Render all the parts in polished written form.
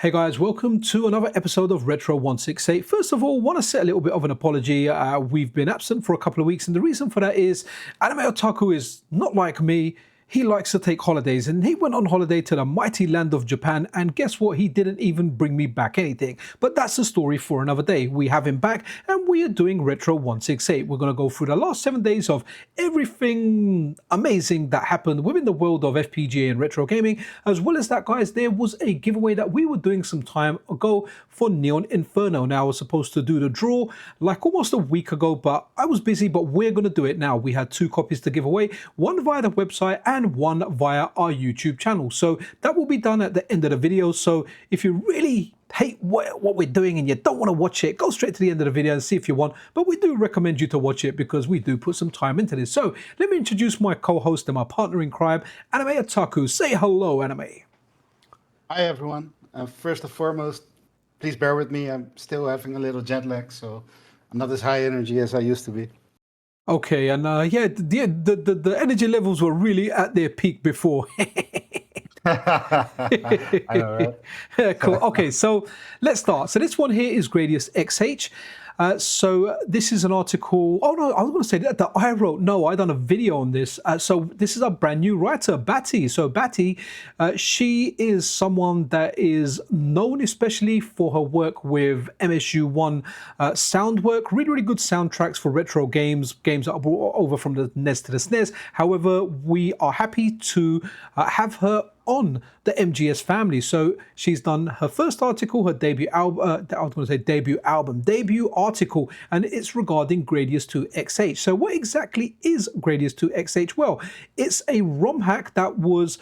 Hey guys, welcome to another episode of Retro 168. First of all, want to set a little bit of an apology. We've been absent for a couple of weeks, and the reason for that is Anime Otaku is not like me. He likes to take holidays, and he went on holiday to the mighty land of Japan, and guess what? He didn't even bring me back anything. But that's a story for another day. We have him back, and we are doing Retro 168. We're going to go through the last 7 days of everything amazing that happened within the world of FPGA and retro gaming. As well as that, guys, there was a giveaway that we were doing some time ago for Neon Inferno. Now, I was supposed to do the draw like almost a week ago, but I was busy, but we're going to do it now. We had 2 copies to give away, one via the website and one via our YouTube channel. So that will be done at the end of the video. So if you really hate what we're doing and you don't want to watch it, go straight to the end of the video and see if you want. But we do recommend you to watch it because we do put some time into this. So let me introduce my co-host and my partner in crime, Anime Otaku. Say hello, Anime. Hi, everyone. First and foremost, please bear with me. I'm still having a little jet lag, so I'm not as high energy as I used to be. Okay, and yeah, the energy levels were really at their peak before. I know, right? Cool. Okay, so let's start. So this one here is Gradius XH. So this is an article. Oh no, I was going to say that I wrote. No, I done a video on this. So this is a brand new writer, Batty. So Batty, she is someone that is known especially for her work with MSU1 sound work. Really, really good soundtracks for retro games that are brought over from the NES to the SNES. However, we are happy to have her on the MGS family. So she's done her first article, her debut album, debut article, and it's regarding Gradius 2 XH. So what exactly is Gradius 2 XH? Well, it's a ROM hack that was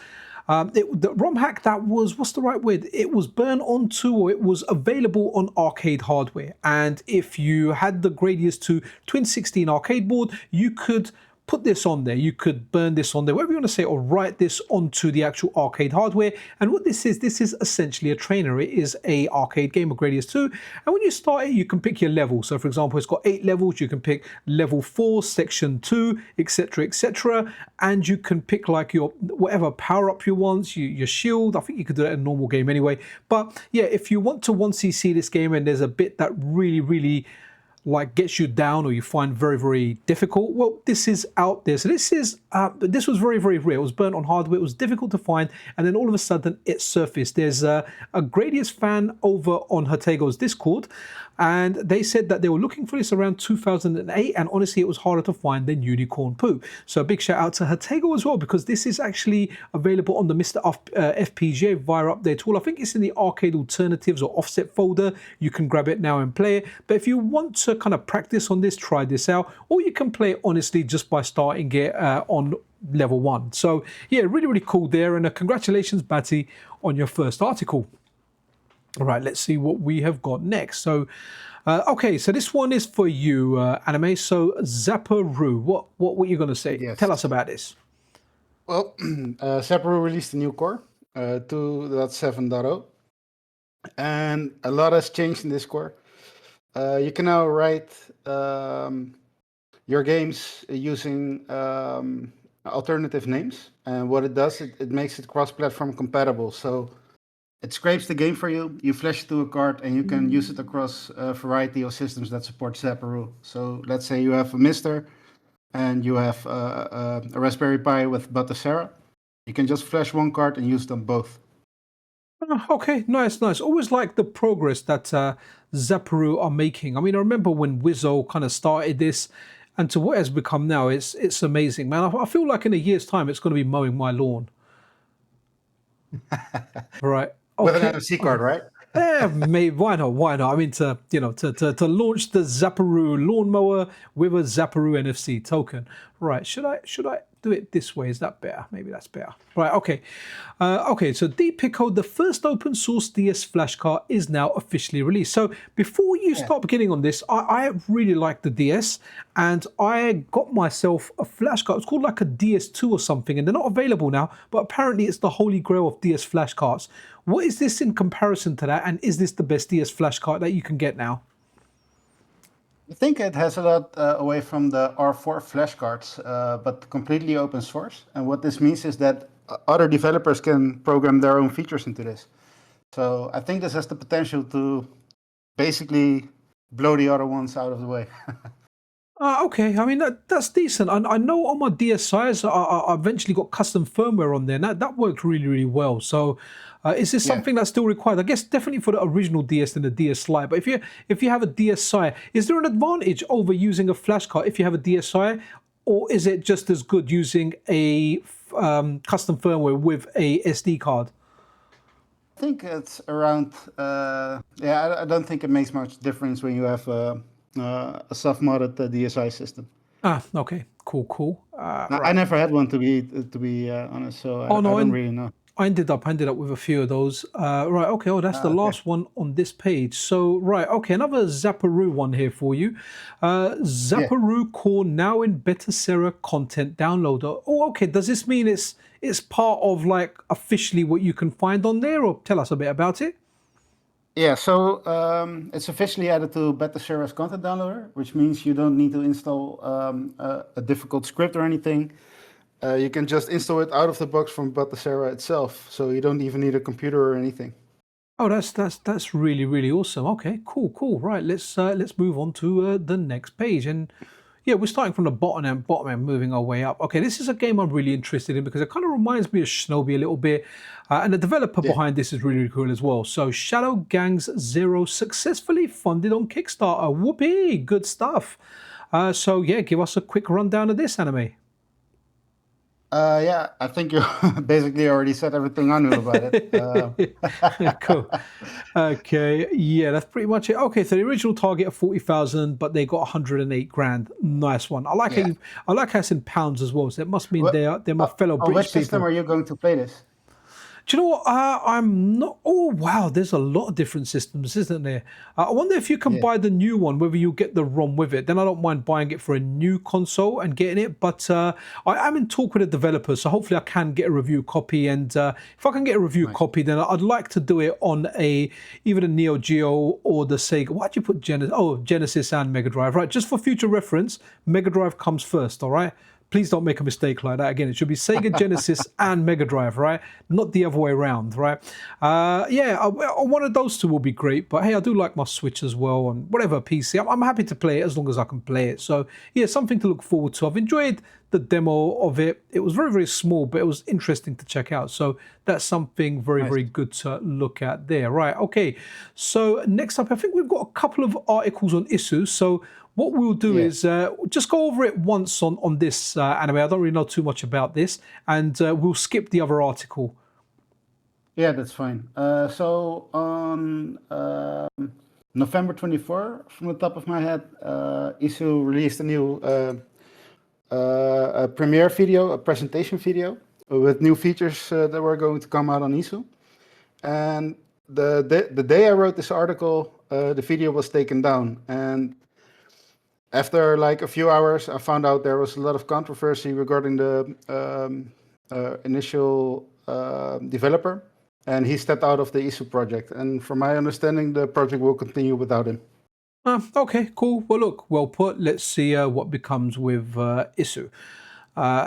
the ROM hack that was, what's the right word? It was burned onto, or it was available on arcade hardware. And if you had the Gradius 2 Twin 16 arcade board, you could put this on there, you could burn this on there, whatever you want to say, or write this onto the actual arcade hardware. And what this is essentially a trainer. It is a arcade game of Gradius 2. And when you start it, you can pick your level. So for example, it's got 8 levels. You can pick level 4, section 2, etc., etc. And you can pick like your whatever power up you want, your shield. I think you could do that in a normal game anyway. But yeah, if you want to once you see this game and there's a bit that really like gets you down or you find very difficult, well, this is out there. So this was very rare. It was burnt on hardware. It was difficult to find, and then all of a sudden it surfaced. There's a Gradius fan over on Hertego's Discord, and they said that they were looking for this around 2008, and honestly it was harder to find than unicorn poo. So a big shout out to Hertego as well, because this is actually available on the Mr. FPGA via update tool. I think it's in the arcade alternatives or offset folder. You can grab it now and play it. But if you want to kind of practice on this, try this out, or you can play it honestly just by starting it on level 1. So yeah, really cool there, and congratulations, Batty, on your first article. All right, let's see what we have got next. So okay, so this one is for you, Anime. So Zaparoo, what were you going to say? Yes. Tell us about this. Well, Zaparoo released a new core, 2.7.0, and a lot has changed in this core. You can now write your games using alternative names, and what it does, it makes it cross-platform compatible. So it scrapes the game for you, you flash it to a card, and you can use it across a variety of systems that support Zaparoo. So let's say you have a Mister and you have a Raspberry Pi with Batocera. You can just flash one card and use them both. Okay, nice. Always like the progress that Zaparoo are making. I mean, I remember when Wizzo kind of started this, and to what it has become now, it's amazing, man. I feel like in a year's time, it's going to be mowing my lawn. Right. With an Okay. NFC card, right? Yeah, maybe. Why not? I mean, to launch the Zaparoo lawnmower with a Zaparoo NFC token. Right? Should I do it this way? Is that better? Maybe that's better. Right. Okay. Okay. So DSPico, the first open source DS flash card, is now officially released. So before you start beginning on this, I really like the DS, and I got myself a flash card. It's called like a DS2 or something, and they're not available now. But apparently, it's the holy grail of DS flash cards. What is this in comparison to that, and is this the best DS flash card that you can get now? I think it has a lot away from the R4 flashcards, but completely open source. And what this means is that other developers can program their own features into this. So I think this has the potential to basically blow the other ones out of the way. Okay, I mean that's decent. I know on my DSIs, I eventually got custom firmware on there, and that worked really well. So, is this Yeah. something that's still required? I guess definitely for the original DS and the DS Lite. But if you have a DSi, is there an advantage over using a flash card if you have a DSi, or is it just as good using a custom firmware with a SD card? I think it's around. Yeah, I don't think it makes much difference when you have a soft modded DSi system. Okay, cool. I Right. never had one to be honest, so Oh I no, don't really know. I ended up with a few of those. Right, okay. Oh, that's the Okay. last one on this page. So, right, okay, another Zaparoo one here for you. Yeah. Zaparoo Core now in Batocera content downloader. Oh, okay. Does this mean it's part of like officially what you can find on there, or tell us a bit about it? Yeah, so it's officially added to Batocera's content downloader, which means you don't need to install a difficult script or anything. You can just install it out of the box from Batocera itself, so you don't even need a computer or anything. Oh, that's really awesome. Okay, cool. Right, let's move on to the next page, and yeah, we're starting from the bottom and moving our way up. Okay, this is a game I'm really interested in because it kind of reminds me of Shinobi a little bit, and the developer Yeah. behind this is really cool as well. So, Shadow Gangs Zero successfully funded on Kickstarter. Whoopee, good stuff. So yeah, give us a quick rundown of this anime. Yeah, I think you basically already said everything I knew about it. Cool. Okay, yeah, that's pretty much it. Okay, so the original target of 40,000, but they got 108 grand. Nice one. Yeah. I like how it's in pounds as well. So it must mean What, they're my fellow on which British system people. are you going to play this? Do you know what? I'm not. Oh wow, there's a lot of different systems, isn't there? I wonder if you can Yeah. buy the new one, whether you get the ROM with it. Then I don't mind buying it for a new console and getting it. But I am in talk with a developer, so hopefully I can get a review copy. And if I can get a review Nice. copy, then I'd like to do it on either the Neo Geo or the Sega. Why'd you put Genesis? Oh, Genesis and Mega Drive, right? Just for future reference, Mega Drive comes first. All right. Please don't make a mistake like that again. It should be Sega Genesis and Mega Drive, right? Not the other way around, right? Yeah, one of those two will be great. But hey, I do like my Switch as well and whatever PC. I'm happy to play it as long as I can play it. So yeah, something to look forward to. I've enjoyed the demo of it. It was very small, but it was interesting to check out. So that's something Nice. very good to look at there. Right. Okay. So next up, I think we've got a couple of articles on iiSU. So what we'll do Yeah. is just go over it once on this anime. I don't really know too much about this, and we'll skip the other article. Yeah, that's fine. So on November 24, from the top of my head, iiSU released a new a premiere video, a presentation video with new features that were going to come out on iiSU. And the day I wrote this article, the video was taken down. And after like a few hours, I found out there was a lot of controversy regarding the initial developer, and he stepped out of the iiSU project. And from my understanding, the project will continue without him. Okay, cool. Well, look, well put. Let's see what becomes with iiSU.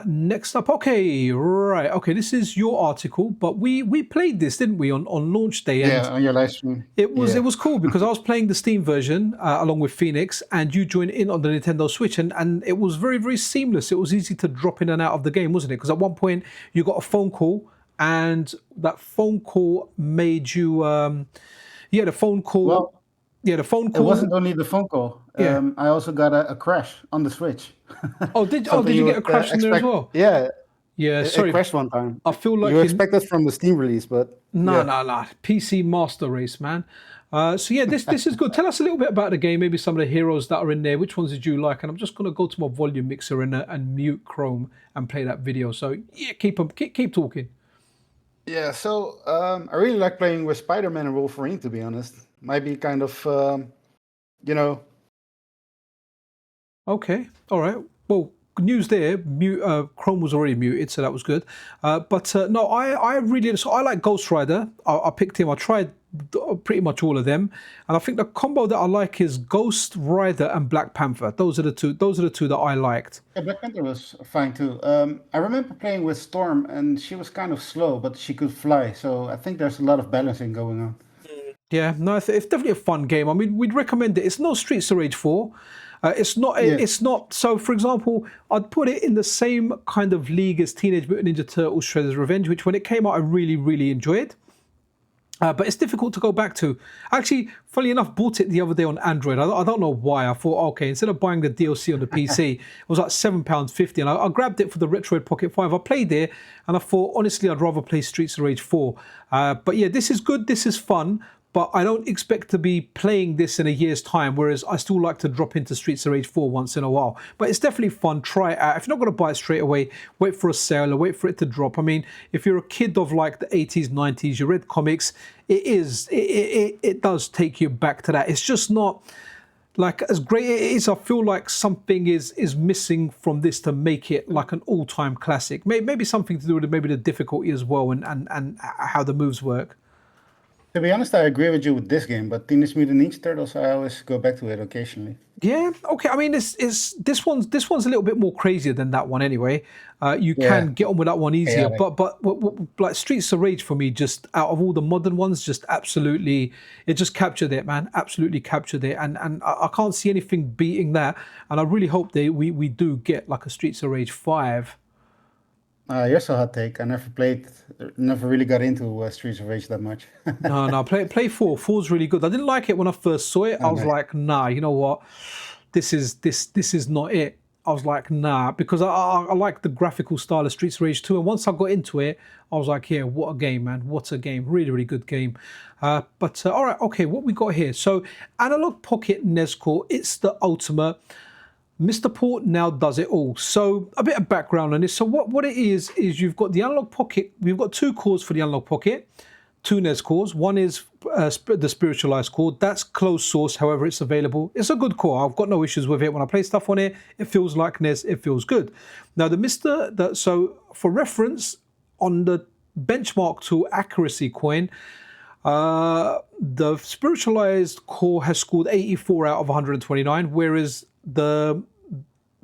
Next up, okay, right. Okay, this is your article, but we played this, didn't we, on launch day? And Yeah, on your live stream. it Yeah. was cool because I was playing the Steam version along with Phoenix, and you joined in on the Nintendo Switch, and it was very seamless. It was easy to drop in and out of the game, wasn't it? Because at one point you got a phone call, and that phone call made you yeah, the phone call. Well, Yeah, the phone it call. wasn't only the phone call. Yeah. I also got a crash on the Switch. Did Something you get a would, crash in there as expect. well? Yeah, Yeah, it sorry. crashed one time. I feel like You expect it from the Steam release, but yeah. nah. PC Master Race, man. So yeah, this is good. Tell us a little bit about the game. Maybe some of the heroes that are in there. Which ones did you like? And I'm just gonna go to my volume mixer and mute Chrome and play that video. So yeah, keep talking. Yeah, so I really like playing with Spider-Man and Wolverine, to be honest. Might be kind of, you know, Okay, all right. Well, news there. Chrome was already muted, so that was good. But no, I really, so I like Ghost Rider. I picked him. I tried pretty much all of them, and I think the combo that I like is Ghost Rider and Black Panther. Those are the two. Those are the two that I liked. Yeah, Black Panther was fine too. I remember playing with Storm, and she was kind of slow, but she could fly. So I think there's a lot of balancing going on. Yeah, no, it's definitely a fun game. I mean, we'd recommend it. It's no Streets of Rage 4. It's not. Yeah. It's not. So, for example, I'd put it in the same kind of league as Teenage Mutant Ninja Turtles: Shredder's Revenge, which when it came out, I really, really enjoyed. But it's difficult to go back to. Actually, funnily enough, bought it the other day on Android. I don't know why. I thought, okay, instead of buying the DLC on the PC, it was like £7.50, and I grabbed it for the Retroid Pocket 5. I played it, and I thought, honestly, I'd rather play Streets of Rage 4. But yeah, this is good. This is fun. But I don't expect to be playing this in a year's time, whereas I still like to drop into Streets of Rage 4 once in a while. But it's definitely fun. Try it out. If you're not going to buy it straight away, wait for a sale or wait for it to drop. I mean, if you're a kid of like the 80s, 90s, you read comics, it does take you back to that. It's just not like as great it is. I feel like something is missing from this to make it like an all-time classic. Maybe something to do with maybe the difficulty as well and how the moves work. To be honest, I agree with you with this game, but Teenage Mutant Ninja Turtles, I always go back to it occasionally. Yeah, okay. I mean, this one's a little bit more crazier than that one anyway. You can get on with that one easier, but like Streets of Rage for me, just out of all the modern ones, just absolutely, it just captured it, man. Absolutely captured it, and I can't see anything beating that. And I really hope we do get like a Streets of Rage 5. Here's a hot take. I never really got into Streets of Rage that much. No, play 4. 4's really good. I didn't like it when I first saw it. I was like, nah, you know what? This is not it. I was like, nah, because I like the graphical style of Streets of Rage 2. And once I got into it, I was like, yeah, what a game, man. What a game. Really, really good game. But all right, okay, what we got here? So Analogue Pocket NES Core, it's the ultimate. Mr. Port now does it all. So a bit of background on this. So what it is you've got the Analogue Pocket. We've got 2 cores for the Analogue Pocket, 2 NES cores. One is the spiritualized core. That's closed source. However, it's available. It's a good core. I've got no issues with it. When I play stuff on it, it feels like NES. It feels good. Now so for reference, on the benchmark to accuracy coin, the spiritualized core has scored 84 out of 129, whereas the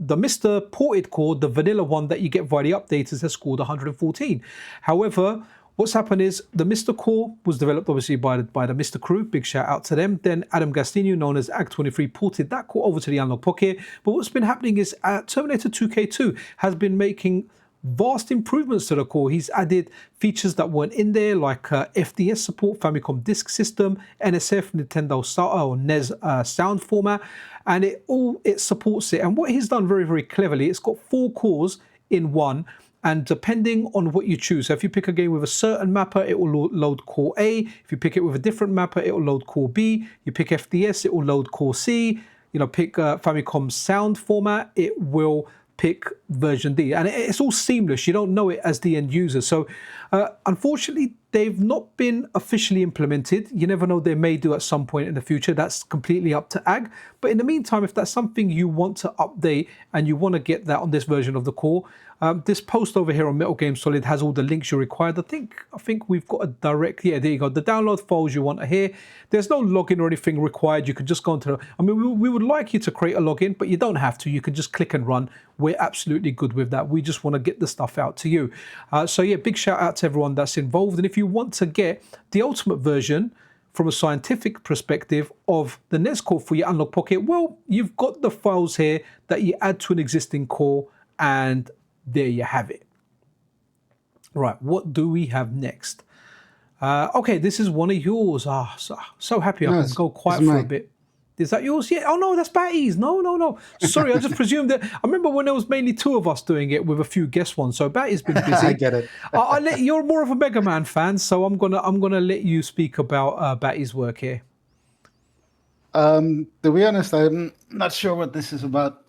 Mr. Ported core, the vanilla one that you get via the updaters, has scored 114. However, what's happened is the Mr. Core was developed obviously by the Mr. Crew. Big shout out to them. Then Adam Gastino, known as Ag23, ported that core over to the Analogue Pocket. But what's been happening is Terminator 2K2 has been making vast improvements to the core. He's added features that weren't in there, like FDS support, Famicom Disk System, NSF, Nintendo or NES sound format, and it supports it. And what he's done very, very cleverly, it's got 4 cores in one. And depending on what you choose, so if you pick a game with a certain mapper, it will load Core A. If you pick it with a different mapper, it will load Core B. You pick FDS, it will load Core C. You know, pick Famicom sound format, it will pick version D, and it's all seamless. You don't know it as the end user. So unfortunately, they've not been officially implemented. You never know, they may do at some point in the future. That's completely up to Ag. But in the meantime, if that's something you want to update and you want to get that on this version of the core, this post over here on Metal Game Solid has all the links you're required. I think we've got a direct, yeah, there you go. The download files you want are here. There's no login or anything required. You can just go into I mean, we would like you to create a login, but you don't have to. You can just click and run. We're absolutely good with that. We just want to get the stuff out to you. So yeah, big shout out to everyone that's involved. And if you want to get the ultimate version from a scientific perspective of the NES core for your Analogue Pocket, well, you've got the files here that you add to an existing core, and there you have it. Right, what do we have next? Okay, this is one of yours. So happy I can go quiet for a bit. Is that yours? Yeah. Oh no, that's Batty's. No. Sorry, I just presumed that. I remember when there was mainly 2 of us doing it with a few guest ones. So Batty's been busy. I get it. You're more of a Mega Man fan, so I'm gonna let you speak about Batty's work here. To be honest, I'm not sure what this is about.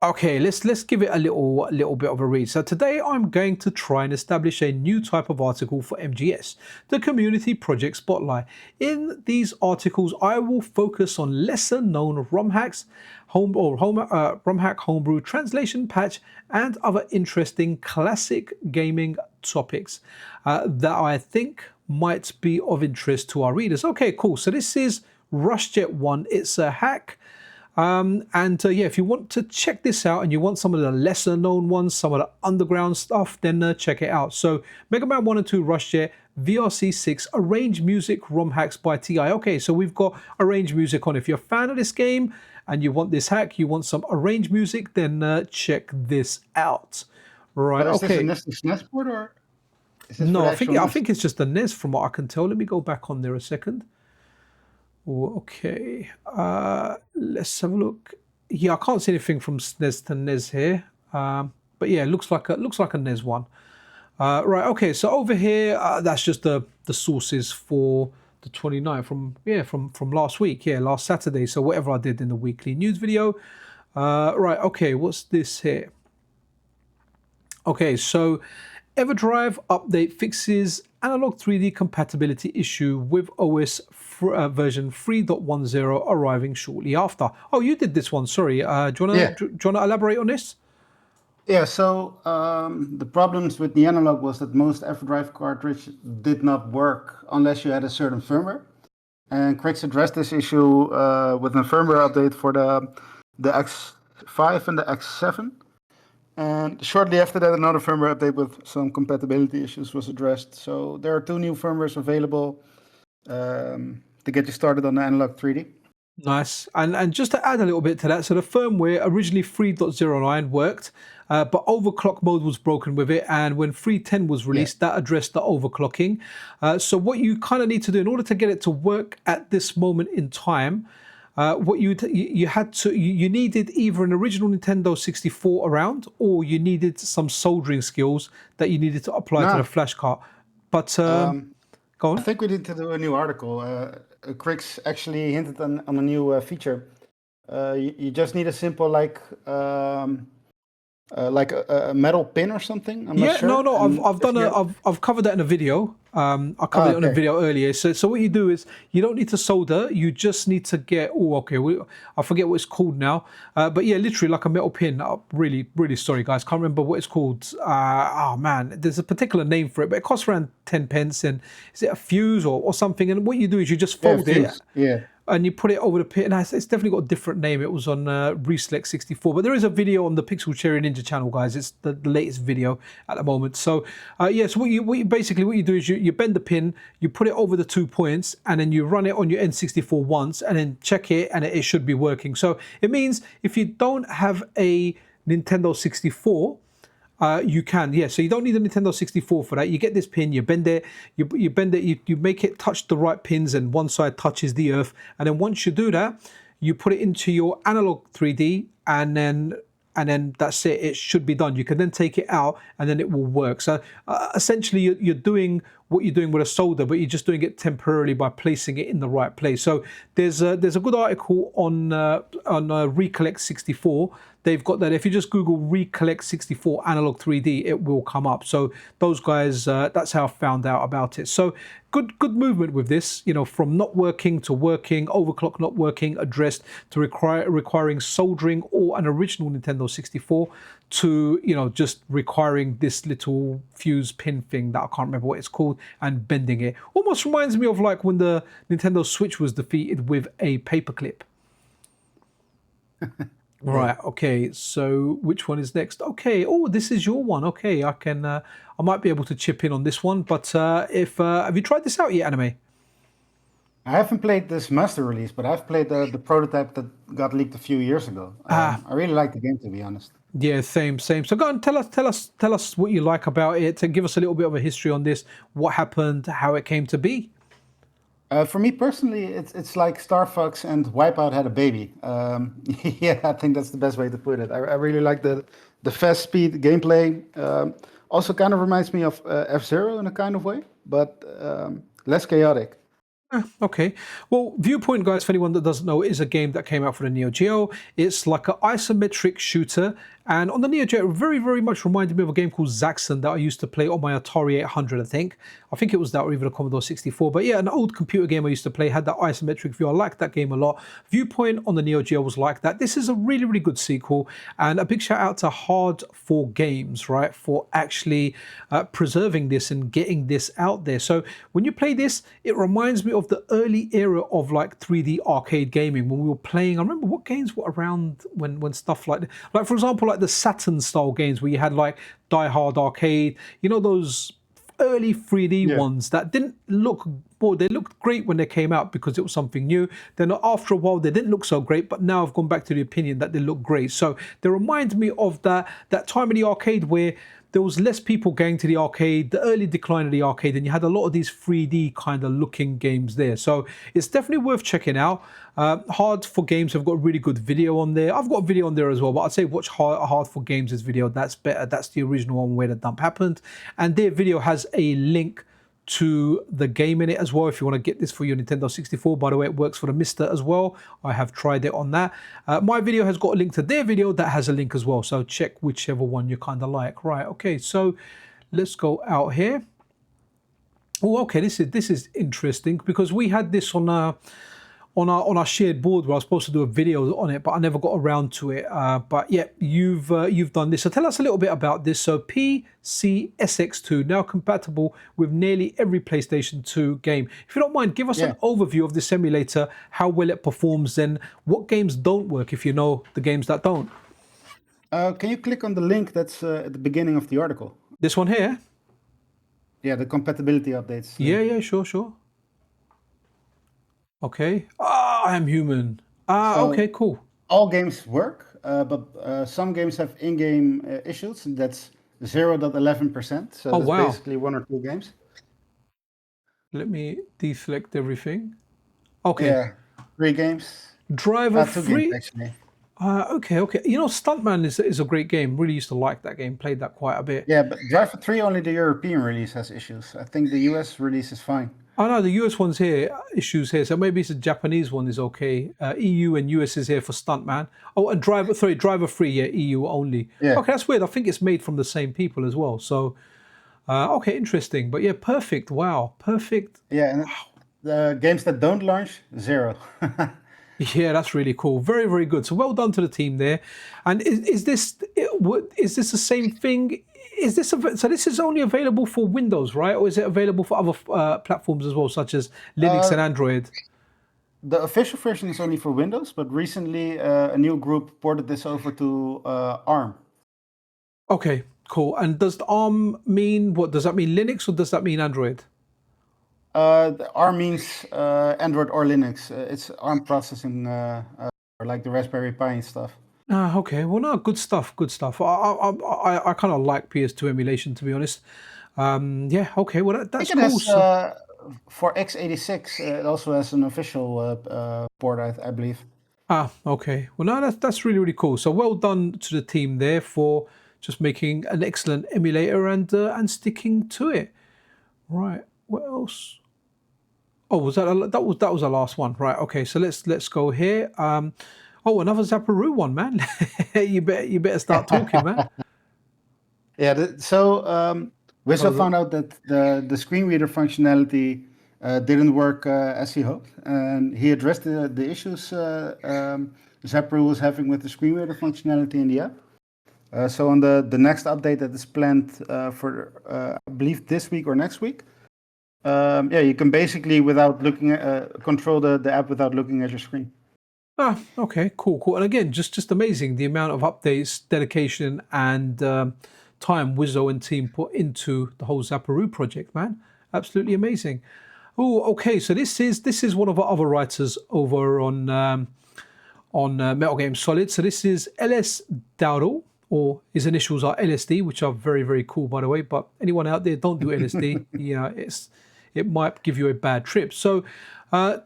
Okay, let's give it a little bit of a read. So today I'm going to try and establish a new type of article for MGS, the Community Project Spotlight. In these articles, I will focus on lesser known Romhacks, Romhack homebrew translation patch, and other interesting classic gaming topics that I think might be of interest to our readers. Okay, cool. So this is RushJet 1. It's a hack. Yeah, if you want to check this out and you want some of the lesser known ones, some of the underground stuff, then check it out. So Mega Man 1 and 2 RushJet, VRC6, Arranged Music, Romhacks by TI. Okay, so we've got arranged music on. If you're a fan of this game and you want this hack, you want some arranged music, then check this out. Right, But is this a okay. NES port or is this for No, the I actual think NES? it's just the NES from what I can tell. Let me go back on there a second. Oh, okay, let's have a look. Yeah, I can't see anything from SNES to NES here, but yeah, it looks like a NES one. Right, okay, so over here, that's just the sources for the 29th from last week, last Saturday. So whatever I did in the weekly news video. Right, okay, what's this here? Okay, so EverDrive update fixes Analogue 3D compatibility issue with OS version 3.10 arriving shortly after. Oh, you did this one. Sorry. Do you Yeah. wanna elaborate on this? Yeah, so the problems with the Analog was that most EverDrive cartridge did not work unless you had a certain firmware. And Crix addressed this issue with a firmware update for the X5 and the X7. And shortly after that, another firmware update with some compatibility issues was addressed. So there are 2 new firmwares available to get you started on the Analog 3D. Nice. And just to add a little bit to that, so the firmware originally 3.09 worked, but overclock mode was broken with it. And when 3.10 was released, that addressed the overclocking. So what you kind of need to do in order to get it to work at this moment in time, what you needed either an original Nintendo 64 around, or you needed some soldering skills that you needed to apply to the flash card. But go on. I think we need to do a new article. Crix actually hinted on a new feature. You just need a simple like a metal pin or something. I'm not sure. No, I've covered that in a video. I covered it on a video earlier. So what you do is you don't need to solder. You just need to get. I forget what it's called now. But yeah, literally like a metal pin. Really sorry guys, can't remember what it's called. Oh man, there's a particular name for it, but it costs around 10 pence. And is it a fuse or something? And what you do is you just fold it. Yeah. And you put it over the pin, and it's definitely got a different name. It was on Reflex 64, but there is a video on the Pixel Cherry Ninja channel, guys. It's the latest video at the moment. So so what you do is you bend the pin, you put it over the 2 points, and then you run it on your N64 once, and then check it, and it should be working. So it means if you don't have a Nintendo 64, you can, so you don't need a Nintendo 64 for that. You get this pin, you bend it, you bend it, you make it touch the right pins, and one side touches the earth. And then once you do that, you put it into your Analog 3D, and then that's it. It should be done. You can then take it out, and then it will work. So essentially, you're doing what you're doing with a solder, but you're just doing it temporarily by placing it in the right place. So there's a good article on Recollect 64. They've got that. If you just Google Recollect 64 Analog 3D, it will come up. So those guys, that's how I found out about it. So good movement with this, from not working to working, overclock not working, addressed, to requiring soldering or an original Nintendo 64, to just requiring this little fuse pin thing that I can't remember what it's called, and bending it. Almost reminds me of like when the Nintendo Switch was defeated with a paperclip. Right. Okay. So which one is next? Okay. Oh, this is your one. Okay. I might be able to chip in on this one. But have you tried this out yet, Anime? I haven't played this master release, but I've played the prototype that got leaked a few years ago. I really like the game, to be honest. Yeah, same. So go on, tell us what you like about it, and give us a little bit of a history on this. What happened? How it came to be? For me personally, it's like Star Fox and Wipeout had a baby. Yeah, I think that's the best way to put it. I really like the fast speed gameplay. Also kind of reminds me of F-Zero in a kind of way, but less chaotic. Okay. Well, Viewpoint, guys, for anyone that doesn't know, is a game that came out for the Neo Geo. It's like an isometric shooter. And on the Neo Geo, it very, very much reminded me of a game called Zaxxon that I used to play on my Atari 800, I think. I think it was that, or even a Commodore 64. But yeah, an old computer game I used to play had that isometric view. I liked that game a lot. Viewpoint on the Neo Geo was like that. This is a really, really good sequel. And a big shout out to Hard4Games, right, for actually preserving this and getting this out there. So when you play this, it reminds me of the early era of like 3D arcade gaming when we were playing. I remember what games were around when stuff like for example, like the Saturn style games where you had like Die Hard Arcade, you know, those early 3D ones that didn't look, well, they looked great when they came out because it was something new. Then after a while, they didn't look so great, but now I've gone back to the opinion that they look great. So they remind me of that time in the arcade where there was less people going to the arcade, the early decline of the arcade, and you had a lot of these 3D kind of looking games there. So it's definitely worth checking out. Hard4Games have got a really good video on there. I've got a video on there as well, but I'd say watch Hard4Games' video. That's better. That's the original one where the dump happened. And their video has a link to the game in it as well if you want to get this for your Nintendo 64. By the way, it works for the Mister as well. I have tried it on that. My video has got a link to their video that has a link as well, so check whichever one you kind of like. Right, okay, so let's go out here. Oh, okay, this is interesting because we had this on our shared board where I was supposed to do a video on it, but I never got around to it. But yeah, you've done this. So tell us a little bit about this. So PCSX2 now compatible with nearly every PlayStation 2 game. If you don't mind, give us an overview of this emulator, how well it performs, and what games don't work if you know the games that don't. Can you click on the link that's at the beginning of the article? This one here? Yeah, the compatibility updates. Yeah, sure. Okay. I am human. So okay, cool. All games work, but some games have in-game issues. That's 0.11%. So that's basically 1 or 2 games. Let me deselect everything. Okay. Yeah, 3 games. Driver 2 free. games, actually. Okay. You know, Stuntman is a great game. Really used to like that game. Played that quite a bit. Yeah, but Driver 3, only the European release has issues. I think the US release is fine. Oh no, the US one's here, issues here. So maybe it's the Japanese one is okay. EU and US is here for Stuntman. Oh, and Driver 3, yeah, EU only. Yeah. Okay, that's weird. I think it's made from the same people as well. So, okay, interesting. But yeah, perfect. Wow, perfect. Yeah, and the games that don't launch, 0. Yeah, that's really cool. Very, very good. So well done to the team there. And is this the same thing? So this is only available for Windows, right? Or is it available for other platforms as well, such as Linux and Android? The official version is only for Windows, but recently a new group ported this over to ARM. Okay, cool. And does ARM mean, what does that mean, Linux, or does that mean Android? ARM means Android or Linux. It's ARM processing, like the Raspberry Pi and stuff. Okay. Well, no, good stuff. I kind of like PS2 emulation, to be honest. Yeah. Okay. Well, that's cool. Has, for x86, it also has an official port, I believe. Okay. Well, no, that's really, really cool. So well done to the team there for just making an excellent emulator and sticking to it. Right. What else? Oh, was that was the last one? Right. Okay. So let's go here. Oh, another Zaparoo one, man. you better start talking, man. Yeah. So Whistle found out that the screen reader functionality didn't work as he hoped, and he addressed the issues Zaparoo was having with the screen reader functionality in the app. So on the next update that is planned for I believe this week or next week, you can basically without looking at, control the app without looking at your screen. Okay, cool. And again, just amazing the amount of updates, dedication, and time Wizzo and team put into the whole Zaparoo project, man. Absolutely amazing. Oh, okay. So this is one of our other writers over on Metal Game Solid. So this is LS Dowdle, or his initials are LSD, which are very, very cool, by the way. But anyone out there, don't do LSD. It might give you a bad trip. So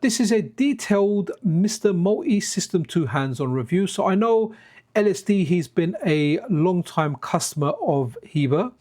this is a detailed Mr. Multi-System 2 hands-on review. So I know LSD, he's been a long-time customer of Heber.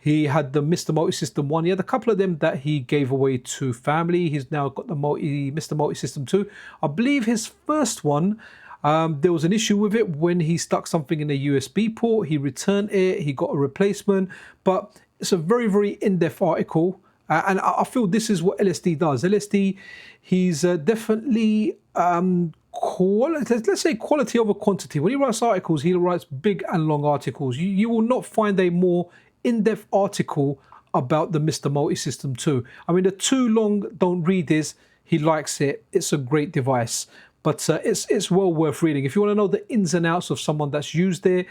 He had the Mr. Multisystem 1. He had a couple of them that he gave away to family. He's now got the Mr. Multisystem 2. I believe his first one, there was an issue with it when he stuck something in a USB port. He returned it. He got a replacement. But it's a very, very in-depth article. And I feel this is what LSD does. LSD, he's definitely, let's say quality over quantity. When he writes articles, he writes big and long articles. You will not find a more in-depth article about the Mr. Multisystem 2. I mean, the too long, don't read this. He likes it. It's a great device. But it's well worth reading. If you want to know the ins and outs of someone that's used it,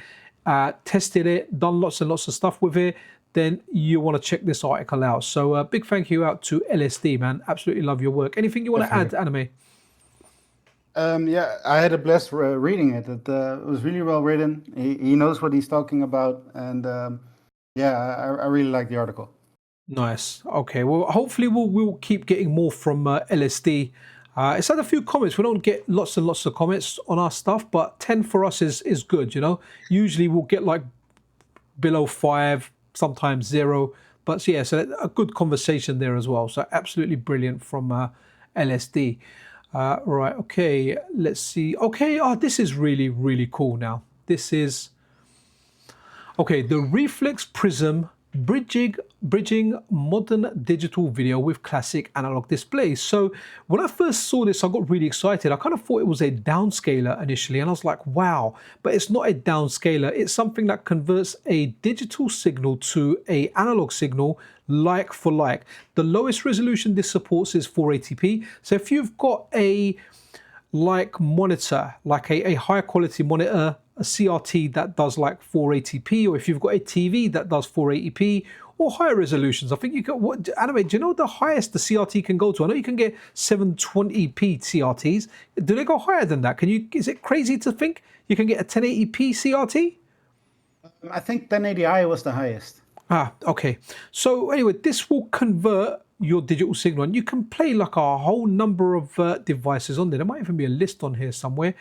tested it, done lots and lots of stuff with it, then you want to check this article out. So big thank you out to LSD, man. Absolutely love your work. Anything you want to add, Anime? Yeah, I had a blast reading it. It was really well written. He knows what he's talking about. And yeah, I really like the article. Nice. Okay, well, hopefully we'll keep getting more from LSD. It's had a few comments. We don't get lots and lots of comments on our stuff, but 10 for us is good, you know. Usually we'll get like below 5, sometimes 0. But yeah, so a good conversation there as well. So absolutely brilliant from LSD. Right, okay, let's see. Okay, this is really, really cool now. This is... Okay, the Reflex Prism bridging modern digital video with classic analog displays. So when I first saw this, I got really excited. I kind of thought it was a downscaler initially, and I was like, wow, but it's not a downscaler. It's something that converts a digital signal to an analog signal like for like. The lowest resolution this supports is 480p. So if you've got a monitor, like a high quality monitor, a CRT that does like 480p, or if you've got a TV that does 480p or higher resolutions, I think you can. What Anime? Do you know the highest the CRT can go to? I know you can get 720p CRTs. Do they go higher than that? Can you? Is it crazy to think you can get a 1080p CRT? I think 1080i was the highest. Okay. So anyway, this will convert your digital signal, and you can play like a whole number of devices on there. There might even be a list on here somewhere.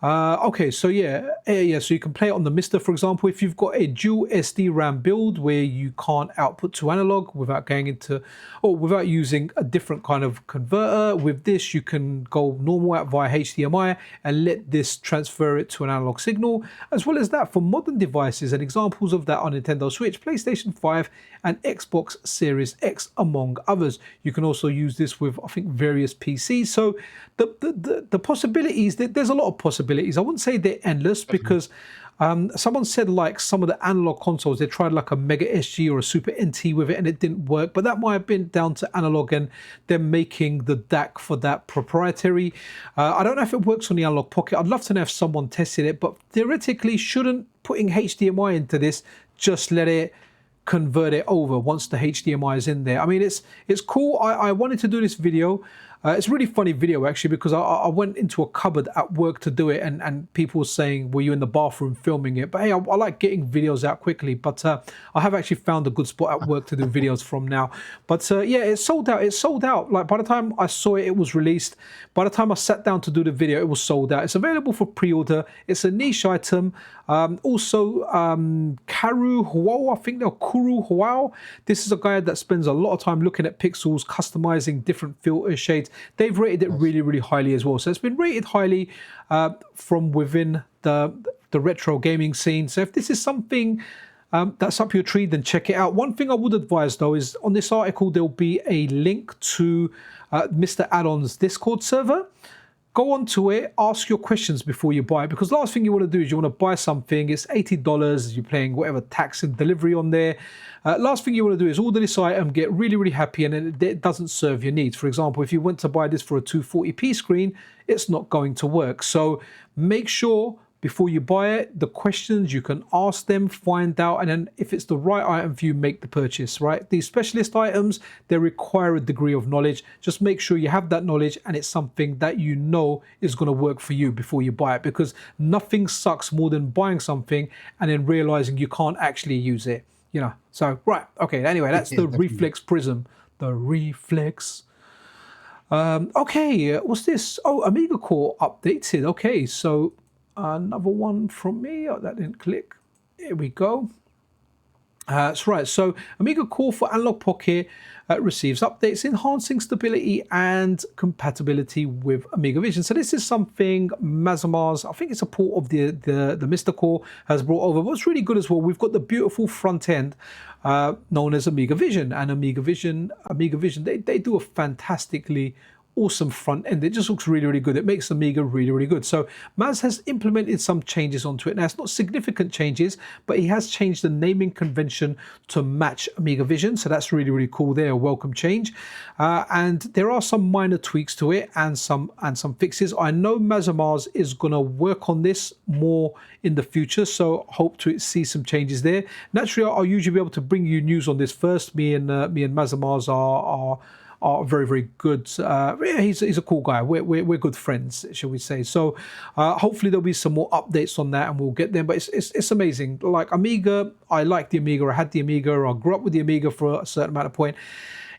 Okay, so yeah, so you can play it on the Mister, for example. If you've got a dual SD RAM build where you can't output to analog without going into, or without using a different kind of converter, with this you can go normal out via HDMI and let this transfer it to an analog signal. As well as that, for modern devices, and examples of that are Nintendo Switch, PlayStation 5 and Xbox Series X, among others. You can also use this with, I think, various PCs. So the possibilities, there's a lot of possibilities. I wouldn't say they're endless, because someone said like some of the analog consoles, they tried like a Mega SG or a Super NT with it and it didn't work, but that might have been down to analog and them making the DAC for that proprietary. I don't know if it works on the Analog Pocket. I'd love to know if someone tested it, but theoretically, shouldn't putting HDMI into this just let it convert it over once the HDMI is in there? I mean, it's cool. I wanted to do this video. It's a really funny video actually, because I went into a cupboard at work to do it, and people were saying, were you in the bathroom filming it? But hey, I like getting videos out quickly, but I have actually found a good spot at work to do videos from now. But yeah, it's sold out. It's sold out. Like by the time I saw it, it was released. By the time I sat down to do the video, it was sold out. It's available for pre-order. It's a niche item. Also, Karu Huao, I think they're Kuru Huao. This is a guy that spends a lot of time looking at pixels, customizing different filter shades. They've rated it really, really highly as well. So it's been rated highly from within the retro gaming scene. So if this is something that's up your tree, then check it out. One thing I would advise though is on this article, there'll be a link to Mr. Addon's Discord server. Go onto it, ask your questions before you buy it, because the last thing you want to do is you want to buy something, it's $80, you're paying whatever tax and delivery on there. Last thing you want to do is order this item, get really, really happy, and then it doesn't serve your needs. For example, if you went to buy this for a 240p screen, it's not going to work. So make sure before you buy it, the questions you can ask them, find out, and then if it's the right item for you, make the purchase, right? These specialist items, they require a degree of knowledge. Just make sure you have that knowledge and it's something that you know is going to work for you before you buy it, because nothing sucks more than buying something and then realizing you can't actually use it, you know? So, right, okay, anyway, that's the Reflex Prism. The Reflex. Okay, what's this? Oh, Amiga Core updated. Okay, so another one from me. Oh, that didn't click. Here we go. That's right. So Amiga Core for Analog Pocket receives updates enhancing stability and compatibility with AmigaVision. So this is something Mazamars, I think it's a port of the Mr. Core, has brought over. What's really good as well, we've got the beautiful front end known as AmigaVision, and AmigaVision, they do a fantastically awesome front end. It just looks really, really good. It makes Amiga really, really good. So Maz has implemented some changes onto it. Now, it's not significant changes, but he has changed the naming convention to match AmigaVision. So that's really, really cool there. A welcome change. And there are some minor tweaks to it and some fixes. I know Mazamars is going to work on this more in the future, so hope to see some changes there. Naturally, I'll usually be able to bring you news on this first. Me and Mazamars are very, very good. Yeah, he's a cool guy. We're good friends, shall we say. So hopefully there'll be some more updates on that and we'll get them. But it's amazing. Like Amiga, I like the Amiga. I had the Amiga. I grew up with the Amiga for a certain amount of point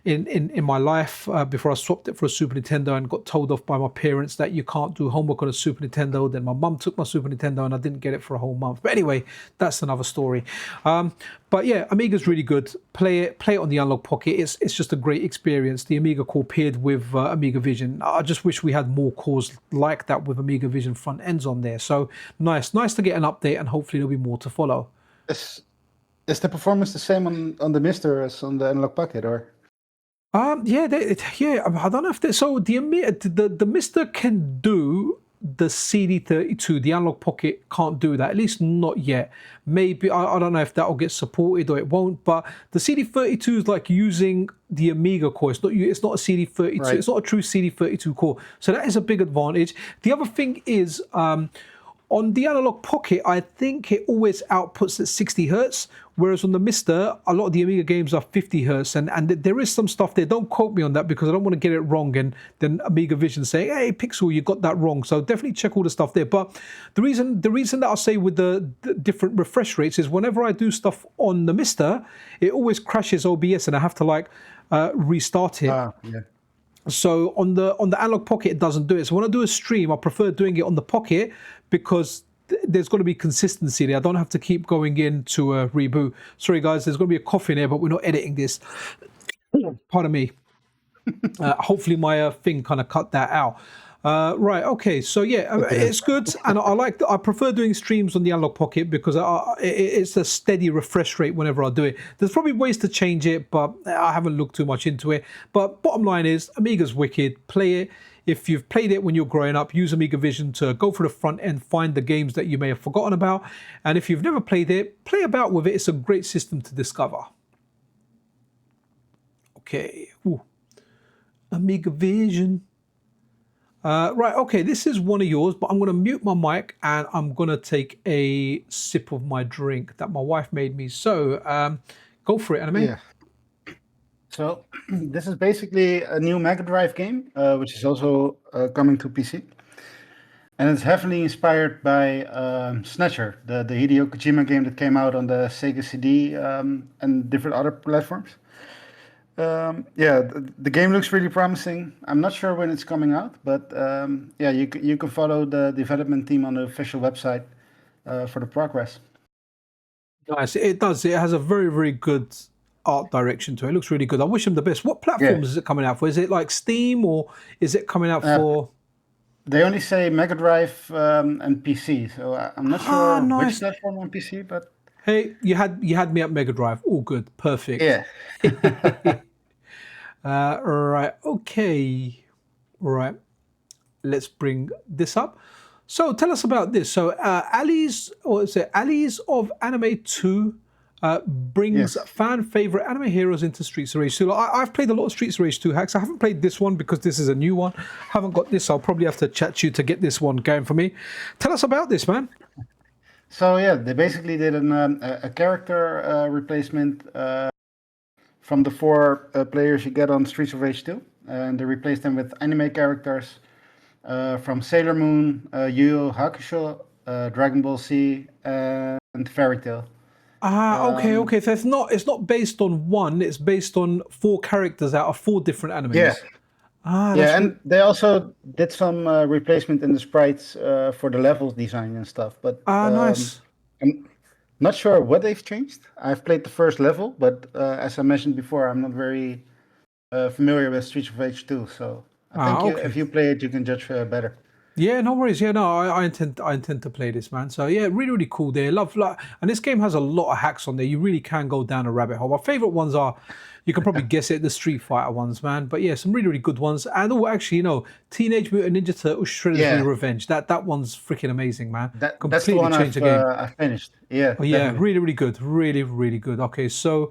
in my life before I swapped it for a Super Nintendo and got told off by my parents that you can't do homework on a Super Nintendo. Then my mum took my Super Nintendo and I didn't get it for a whole month. But anyway, that's another story. But yeah, Amiga's really good. Play it on the Analog Pocket. It's just a great experience. The Amiga Core paired with AmigaVision. I just wish we had more cores like that with AmigaVision front ends on there. So nice to get an update, and hopefully there'll be more to follow. Is the performance the same on the Mister as on the Analog Pocket, or? Yeah, I don't know if so. The Mister can do the CD32. The Analog Pocket can't do that. At least not yet. Maybe I don't know if that will get supported or it won't. But the CD32 is like using the Amiga core. It's not a CD32. Right. It's not a true CD32 core. So that is a big advantage. The other thing is. On the Analog Pocket, I think it always outputs at 60 hertz, whereas on the Mister, a lot of the Amiga games are 50 hertz, and there is some stuff there. Don't quote me on that because I don't want to get it wrong, and then AmigaVision saying, "Hey, Pixel, you got that wrong." So definitely check all the stuff there. But the reason that I'll say with the different refresh rates is whenever I do stuff on the Mister, it always crashes OBS, and I have to restart it. Yeah. So on the Analog Pocket, it doesn't do it. So when I do a stream, I prefer doing it on the Pocket because there's got to be consistency there. I don't have to keep going in to reboot. Sorry, guys, there's going to be a cough in here, but we're not editing this. Pardon me. Hopefully my thing kind of cut that out. Right, okay, so yeah, it's good, and I prefer doing streams on the Analog Pocket because it's a steady refresh rate whenever I do it. There's probably ways to change it, but I haven't looked too much into it. But bottom line is, Amiga's wicked. Play it. If you've played it when you're growing up, use AmigaVision to go for the front end, find the games that you may have forgotten about. And if you've never played it, play about with it. It's a great system to discover. Okay, ooh. AmigaVision. Right, okay, this is one of yours, but I'm going to mute my mic and I'm going to take a sip of my drink that my wife made me. So, go for it, Anime. Yeah. So, this is basically a new Mega Drive game, which is also coming to PC. And it's heavily inspired by Snatcher, the Hideo Kojima game that came out on the Sega CD and different other platforms. Yeah, the game looks really promising. I'm not sure when it's coming out, but yeah, you can follow the development team on the official website for the progress. Nice, it does. It has a very, very good art direction to it. It looks really good. I wish them the best. What platforms is it coming out for? Is it like Steam or is it coming out for? They only say Mega Drive and PC, so I'm not sure which platform on PC, but hey, you had me at Mega Drive. All good, perfect. Yeah. Right. Okay. Right. Let's bring this up. So tell us about this. So Allies of Anime 2 brings fan favorite anime heroes into Streets of Rage 2. I've played a lot of Streets of Rage 2 hacks. I haven't played this one because this is a new one. Haven't got this. I'll probably have to chat you to get this one going for me. Tell us about this, man. So yeah, they basically did a character replacement from the 4 players you get on Streets of Rage 2, and they replaced them with anime characters from Sailor Moon, Yu Yu Hakusho, Dragon Ball Z, and Fairy Tail. Okay. So it's not based on one. It's based on 4 characters out of 4 different animes. Yeah. And they also did some replacement in the sprites for the levels design and stuff. But nice. Not sure what they've changed. I've played the first level, but as I mentioned before, I'm not very familiar with Streets of Rage 2. So I think Okay. if you play it, you can judge better. Yeah, no worries. Yeah, no, I intend to play this, man. So yeah, really cool there. Love, like, and this game has a lot of hacks on there. You really can go down a rabbit hole. My favorite ones are, you can probably guess it, the Street Fighter ones, man. But yeah, some really good ones. And oh, actually, Teenage Mutant Ninja Turtles: Shredder's Yeah, Revenge. That one's freaking amazing, man. that's the Completely one changed the game. I finished. Yeah, Oh yeah, definitely. really good. Really good. Okay, so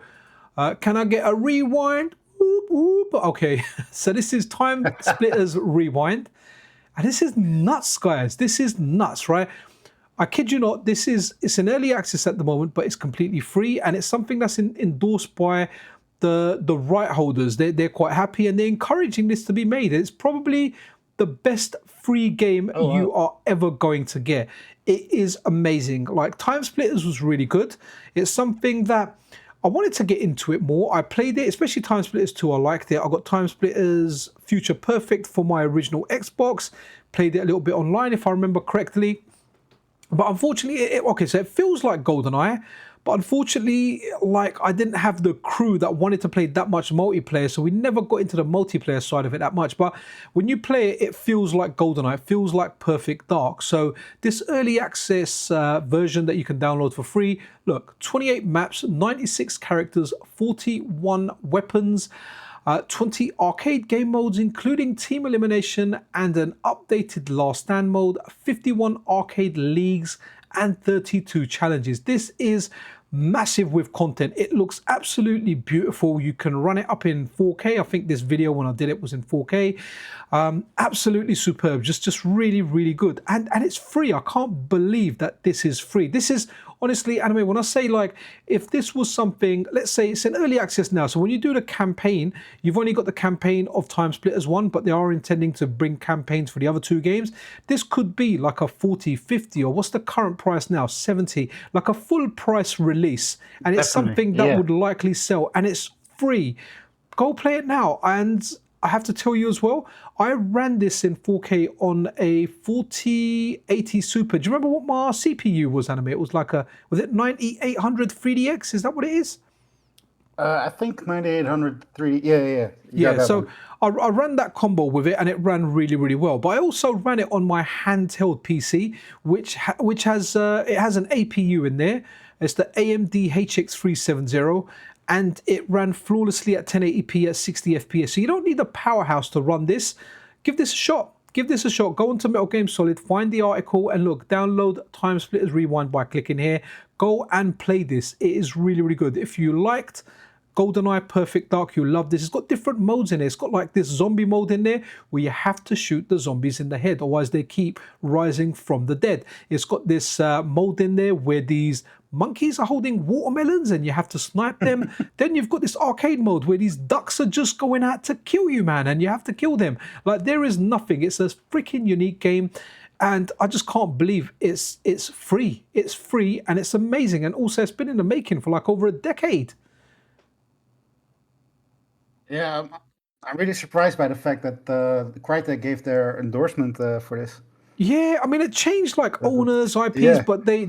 can I get a rewind? Whoop, whoop. Okay, so this is Time Splitters Rewind. And this is nuts, guys. This is nuts, right? I kid you not, it's in early access at the moment, but it's completely free, and it's something that's endorsed by the right holders. They're quite happy, and they're encouraging this to be made. It's probably the best free game Oh you wow. are ever going to get. It is amazing. Like, Time Splitters was really good. It's something that I wanted to get into it more. I played it, especially Time Splitters 2. I liked it. I got Time Splitters Future Perfect for my original Xbox. Played it a little bit online, if I remember correctly. But unfortunately, okay, so it feels like GoldenEye, but unfortunately, like, I didn't have the crew that wanted to play that much multiplayer, so we never got into the multiplayer side of it that much. But when you play it, it feels like GoldenEye. It feels like Perfect Dark. So this early access version that you can download for free, look, 28 maps, 96 characters, 41 weapons, 20 arcade game modes, including Team Elimination and an updated Last Stand mode, 51 arcade leagues, and 32 challenges. This is massive with content. It looks absolutely beautiful. You can run it up in 4K. I think this video, when I did it, was in 4K. Absolutely superb. Just really good. And it's free. I can't believe that this is free. This is honestly, anime, when I say, like, if this was something, let's say it's in early access now, so when you do the campaign, you've only got the campaign of Time Splitters 1, but they are intending to bring campaigns for the other two games. This could be like a 40, 50, or what's the current price now, 70, like a full price release, and it's Definitely. something that Yeah. would likely sell, and it's free. Go play it now. And I have to tell you as well, I ran this in 4K on a 4080 Super. Do you remember what my CPU was, Anime? It was like was it 9800 3DX? Is that what it is? I think 9800 3. Yeah. You got Yeah, that so one. I ran that combo with it, and it ran really well. But I also ran it on my handheld PC, which has it has an APU in there. It's the AMD HX370, and it ran flawlessly at 1080p at 60 FPS. So you don't need a powerhouse to run this. Give this a shot. Give this a shot. Go onto Metal Game Solid, find the article, and look, download Time Splitters Rewind by clicking here. Go and play this. It is really good. If you liked GoldenEye Perfect Dark, you love this. It's got different modes in it. It's got like this zombie mode in there where you have to shoot the zombies in the head, otherwise they keep rising from the dead. It's got this mode in there where these monkeys are holding watermelons and you have to snipe them. Then you've got this arcade mode where these ducks are just going out to kill you, man, and you have to kill them. Like, there is nothing. It's a freaking unique game. And I just can't believe it's free. It's free, and it's amazing. And also, it's been in the making for like over a decade. Yeah, I'm really surprised by the fact that Crytek gave their endorsement for this. Yeah, I mean, it changed like owners, IPs, Yeah. but they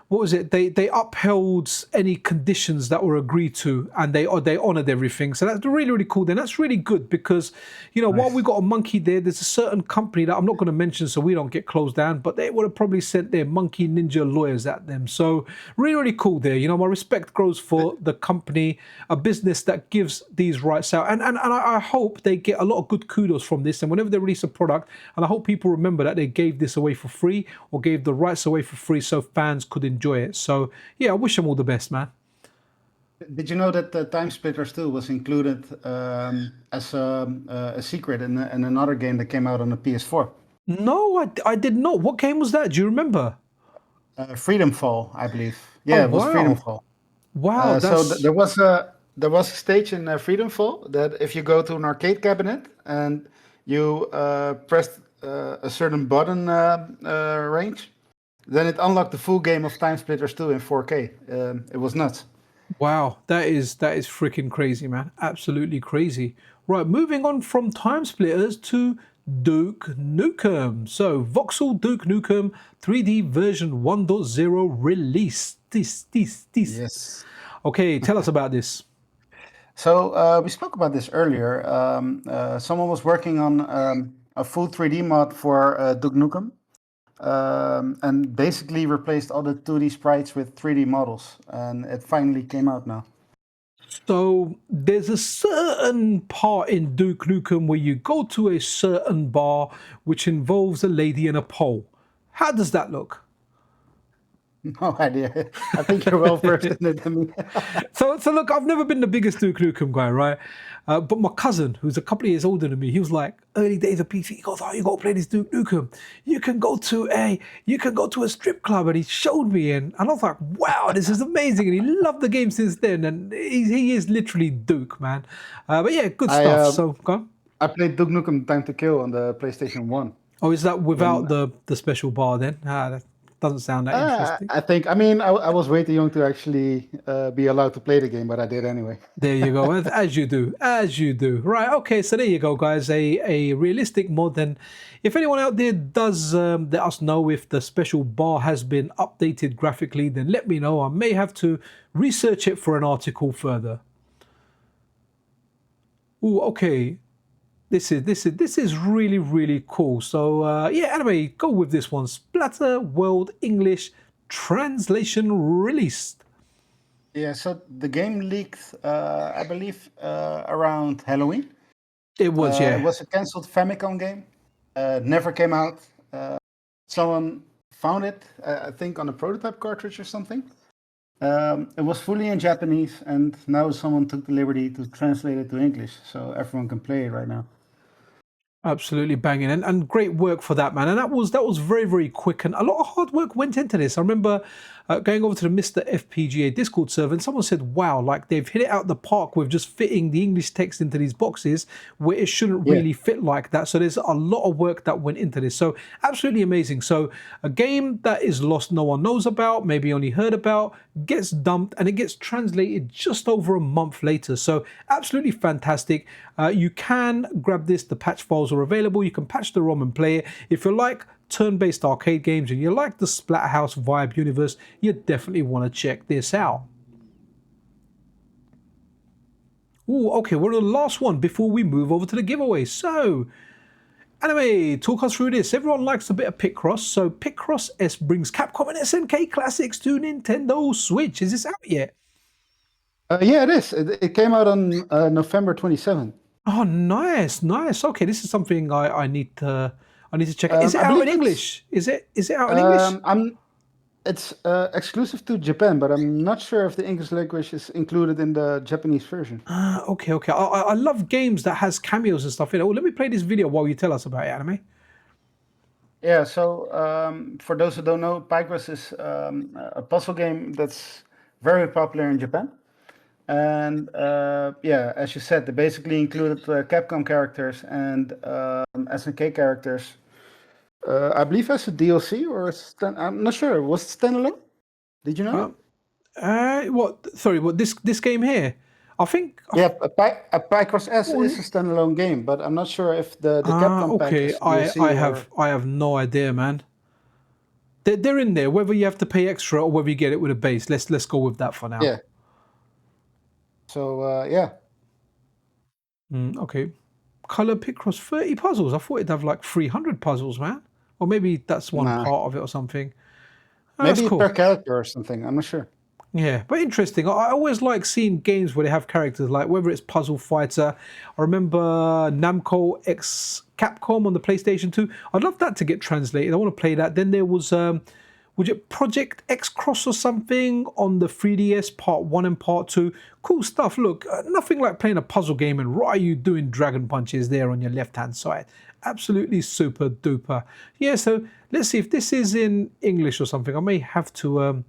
what was it? They upheld any conditions that were agreed to, and they honoured everything. So that's really cool. Then that's really good because, while we Nice. got a monkey there's a certain company that I'm not going to mention so we don't get closed down, but they would have probably sent their monkey ninja lawyers at them. So really cool there. My respect grows for the company, a business that gives these rights out, and I hope they get a lot of good kudos from this. And whenever they release a product, and I hope people remember that they gave this away for free or gave the rights away for free so fans could enjoy it. So yeah, I wish them all the best, man. Did you know that Time Splitters 2 was included as a secret in another game that came out on the PS4? No, I did not. What game was that? Do you remember? Freedom Fall, I believe. Oh Yeah, it was Freedom wow, Fall. wow, So that's there was a stage in Freedom Fall that if you go to an arcade cabinet and you press a certain button range, then it unlocked the full game of Time Splitters 2 in 4K. It was nuts. wow. That is freaking crazy, man. Absolutely crazy. Right, moving on from Time Splitters to Duke Nukem. So Voxel Duke Nukem 3D version 1.0 release. This. Yes. Okay, tell us about this. So we spoke about this earlier. Someone was working on a full 3D mod for Duke Nukem, and basically replaced all the 2D sprites with 3D models, and it finally came out now. So there's a certain part in Duke Nukem where you go to a certain bar which involves a lady in a pole. How does that look? No idea. I think you're well versed in it than me. So look, I've never been the biggest Duke Nukem guy, right? But my cousin, who's a couple of years older than me, he was like, early days of PC, he goes, "Oh, you got to play this Duke Nukem. You can go to a strip club," and he showed me, and I was like, "Wow, this is amazing!" And he loved the game since then, and he is literally Duke, man. But yeah, good stuff. So go on. I played Duke Nukem Time to Kill on the PlayStation 1. Oh, is that without the special bar then? That doesn't sound that interesting. I was way too young to actually be allowed to play the game, but I did anyway. There you go, as you do. Right, okay, so there you go, guys, a realistic mod. And if anyone out there does let us know if the special bar has been updated graphically, then let me know. I may have to research it for an article further. Ooh, okay. This is really, really cool. So yeah, anyway, go with this one. Splatterworld English Translation released. Yeah, so the game leaked, I believe, around Halloween. It was, yeah. It was a cancelled Famicom game. Never came out. Someone found it, I think, on a prototype cartridge or something. It was fully in Japanese, and now someone took the liberty to translate it to English, so everyone can play it right now. Absolutely banging, and great work for that, man. And that was very, very quick, and a lot of hard work went into this. I remember going over to the Mr. FPGA Discord server, and someone said, "Wow, like they've hit it out the park with just fitting the English text into these boxes where it shouldn't really fit like that." So there's a lot of work that went into this. So absolutely amazing. So a game that is lost, no one knows about, maybe only heard about, gets dumped, and it gets translated just over a month later. So absolutely fantastic. You can grab this. The patch files are available. You can patch the ROM and play it. If you like turn-based arcade games and you like the Splatterhouse vibe universe, you definitely want to check this out. Ooh, okay, we're on the last one before we move over to the giveaway. So, anyway, talk us through this. Everyone likes a bit of Picross, so Picross S brings Capcom and SNK classics to Nintendo Switch. Is this out yet? Yeah, it is. It came out on November 27th. Oh, nice. Okay, this is something I need to check. Is it out in English? Is it out in English? It's exclusive to Japan, but I'm not sure if the English language is included in the Japanese version. Okay. I love games that has cameos and stuff in it. Well, let me play this video while you tell us about it, Anime. Yeah, so for those who don't know, Picross is a puzzle game that's very popular in Japan. And yeah, as you said, they basically included Capcom characters and SNK characters. I believe as a DLC or I'm not sure. Was it standalone? Did you know? What? Sorry, what? This game here? I think. Yeah, a Picross S is a standalone game, but I'm not sure if the Capcom pack is DLC I have no idea, man. They're in there. Whether you have to pay extra or whether you get it with a base. Let's go with that for now. Yeah. So yeah. Okay. Color Picross 30 puzzles. I thought it'd have like 300 puzzles, man. Or maybe that's one part of it or something. Maybe cool. per character or something. I'm not sure. Yeah, but interesting. I always like seeing games where they have characters, like whether it's Puzzle Fighter. I remember Namco X Capcom on the PlayStation 2. I'd love that to get translated. I want to play that. Then there was, was it Project X Cross or something on the 3DS Part 1 and Part 2? Cool stuff. Look, nothing like playing a puzzle game and Ryu doing dragon punches there on your left-hand side. Absolutely super duper. Yeah, so let's see if this is in English or something. I may have to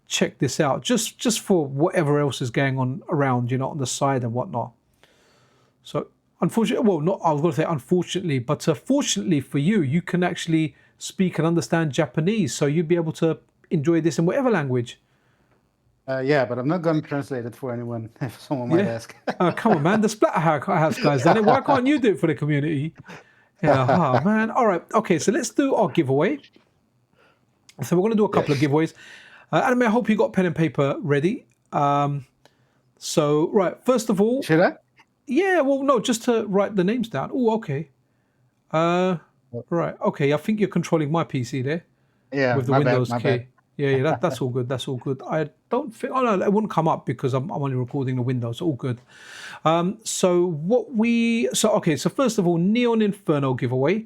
check this out just for whatever else is going on around, you know, on the side and whatnot. So unfortunately, well, not I was going to say unfortunately, but fortunately for you, you can actually speak and understand Japanese, so you'd be able to enjoy this in whatever language. Yeah, but I'm not going to translate it for anyone if someone might ask. Come on, man, the Splatterhouse guys, Danny. Why can't you do it for the community? Yeah, oh, man. All right. Okay, so let's do our giveaway. So we're going to do a couple of Yes. giveaways. Anime, I hope you got pen and paper ready. So, right, first of all, Should I? yeah, well, no, just to write the names down. Oh, okay. Right, okay, I think you're controlling my PC there Yeah, with the my bad, Windows my bad. key. Yeah, yeah, that's all good. That's all good. I don't think, oh no, it wouldn't come up because I'm only recording the Windows. All good. So first of all, Neon Inferno giveaway.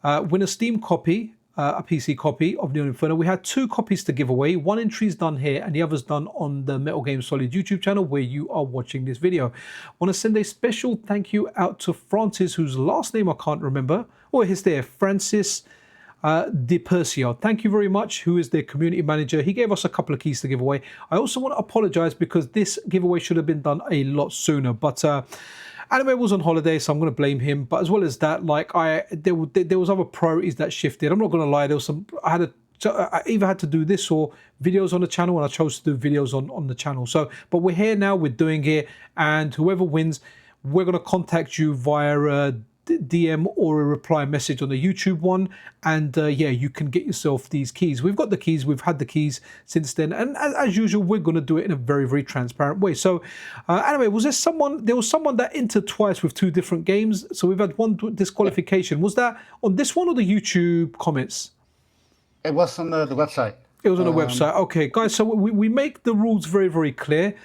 Win a Steam copy, a PC copy of Neon Inferno. We had 2 copies to give away. One entry is done here, and the other's done on the Metal Game Solid YouTube channel where you are watching this video. Want to send a special thank you out to Francis, whose last name I can't remember. Oh, he's there, Francis DiPercio. Thank you very much, who is their community manager. He gave us a couple of keys to give away. I also want to apologize because this giveaway should have been done a lot sooner, but Anime was on holiday, so I'm going to blame him. But as well as that, like there was other priorities that shifted. I'm not going to lie. There was some. I either had to do this or videos on the channel, and I chose to do videos on the channel. So, but we're here now. We're doing it, and whoever wins, we're going to contact you via DM or a reply message on the YouTube one, and yeah, you can get yourself these keys. We've got the keys, we've had the keys since then, and as usual, we're going to do it in a very, very transparent way. So anyway, there was someone that entered twice with 2 different games, so we've had 1 disqualification. Was that on this one or the YouTube comments? It was on the website. It was on the website. Okay, guys, so we make the rules very, very clear.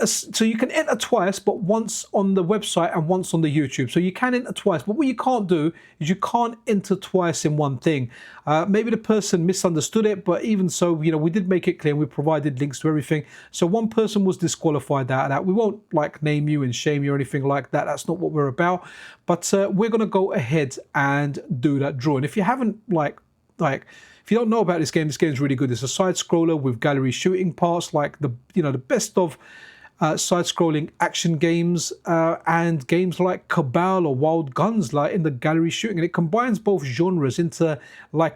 So you can enter twice, but once on the website and once on the YouTube. So you can enter twice, but what you can't do is you can't enter twice in one thing. Maybe the person misunderstood it, but even so, we did make it clear. We provided links to everything. So one person was disqualified out of that. We won't like name you and shame you or anything like that. That's not what we're about. But we're gonna go ahead and do that draw. And if you haven't if you don't know about this game is really good. It's a side scroller with gallery shooting parts, like the best of side-scrolling action games and games like Cabal or Wild Guns, like in the gallery shooting. And it combines both genres into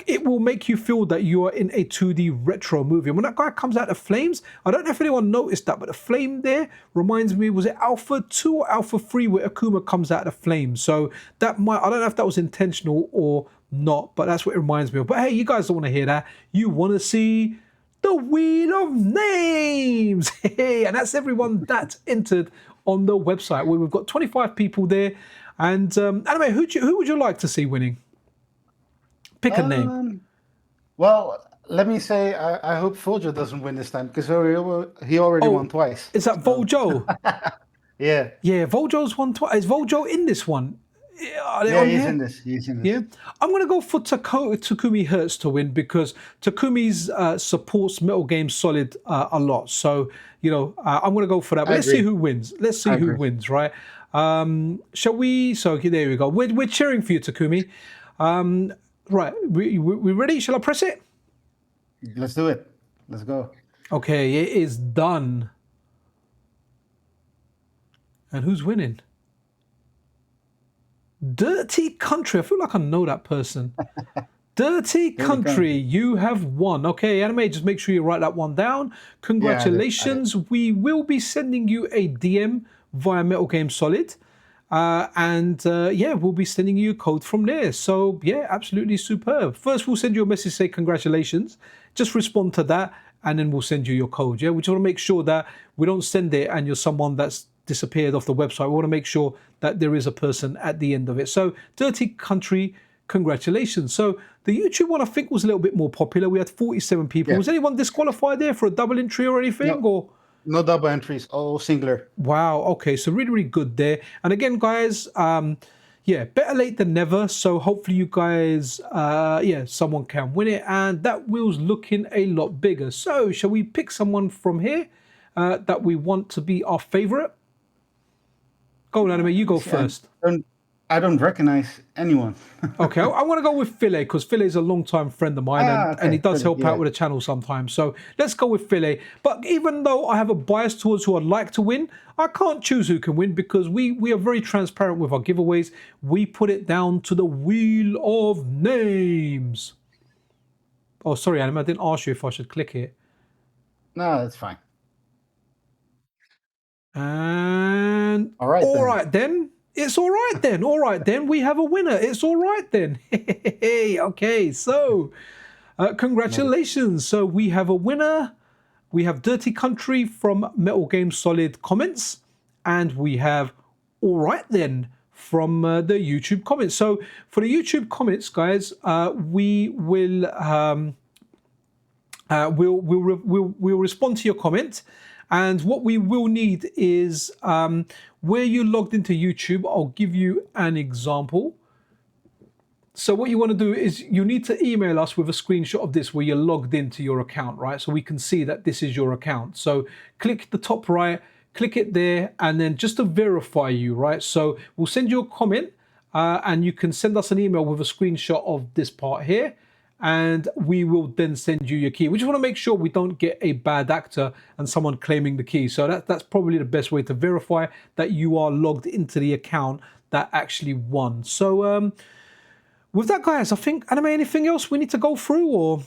it will make you feel that you are in a 2D retro movie. And when that guy comes out of flames, I don't know if anyone noticed that, but the flame there reminds me, was it Alpha 2 or Alpha 3 where Akuma comes out of flames? So I don't know if that was intentional or not, but that's what it reminds me of. But hey, you guys don't want to hear that. You want to see the Wheel of Names. Hey, and that's everyone that's entered on the website where we've got 25 people there. And anyway, who would you like to see winning? Pick a name. Well, let me say I hope Fulger doesn't win this time because he already won twice. Is that Voljo? Yeah. Yeah, Voljo's won twice. Is Voljo in this one? Yeah, he's in this. Yeah, I'm going to go for Takumi Hertz to win because Takumi's supports Metal Game Solid a lot. So, I'm going to go for that. But let's see who wins. Let's see who wins, right? Shall we? So, okay, there we go. We're cheering for you, Takumi. Right, we ready? Shall I press it? Let's do it. Let's go. Okay, it is done. And who's winning? Dirty Country. I feel like I know that person. Dirty Country, you have won. Okay, Anime, just make sure you write that one down. Congratulations. We will be sending you a DM via Metal Game Solid. Yeah, we'll be sending you a code from there. So, yeah, absolutely superb. First, we'll send you a message, say congratulations. Just respond to that, and then we'll send you your code. Yeah, we just want to make sure that we don't send it and you're someone that's disappeared off the website. We want to make sure that there is a person at the end of it. So, Dirty Country, congratulations. So, the YouTube one I think was a little bit more popular. We had 47 people. Yeah. Was anyone disqualified there for a double entry or anything? No double entries, all singular. Wow. Okay, so really, really good there. And again, guys, yeah, better late than never. So hopefully you guys, yeah, someone can win it. And that wheel's looking a lot bigger. So shall we pick someone from here that we want to be our favorite? Go on, Anime, you go first. I don't recognize anyone. Okay, I'm going to go with Philae because Philae's a long-time friend of mine and he does help out with the channel sometimes. So let's go with Philae. But even though I have a bias towards who I'd like to win, I can't choose who can win because we are very transparent with our giveaways. We put it down to the Wheel of Names. Oh, sorry, Anime, I didn't ask you if I should click it. No, that's fine. And all right then. It's all right then. All right then. We have a winner. It's all right then. Okay, so congratulations. So we have a winner. We have Dirty Country from Metal Game Solid comments, and we have all right then from the YouTube comments. So for the YouTube comments, guys, we will we'll respond to your comment. And what we will need is where you logged into YouTube. I'll give you an example. So what you want to do is you need to email us with a screenshot of this where you're logged into your account, right? So we can see that this is your account. So click the top right, click it there, and then just to verify you, right? So we'll send you a comment and you can send us an email with a screenshot of this part here, and we will then send you your key. We just want to make sure we don't get a bad actor and someone claiming the key. So that's probably the best way to verify that you are logged into the account that actually won. So with that, guys, I think, Anime, anything else we need to go through, or?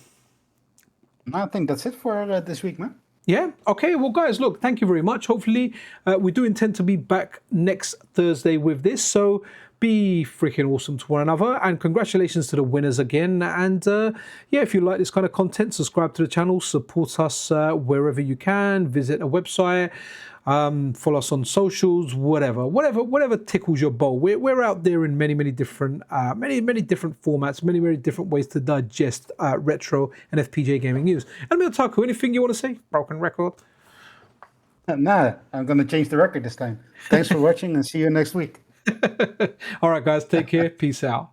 I think that's it for this week, man. Yeah? Okay, well, guys, look, thank you very much. Hopefully, we do intend to be back next Thursday with this, so be freaking awesome to one another, and congratulations to the winners again. And yeah, if you like this kind of content, subscribe to the channel, support us wherever you can, visit a website, follow us on socials, whatever tickles your bowl. We're out there in many different many different formats, many different ways to digest retro and FPGA gaming news. And Taku, anything you want to say? Broken record. Nah, I'm gonna change the record this time. Thanks for watching, and see you next week. All right, guys, take care. Peace out.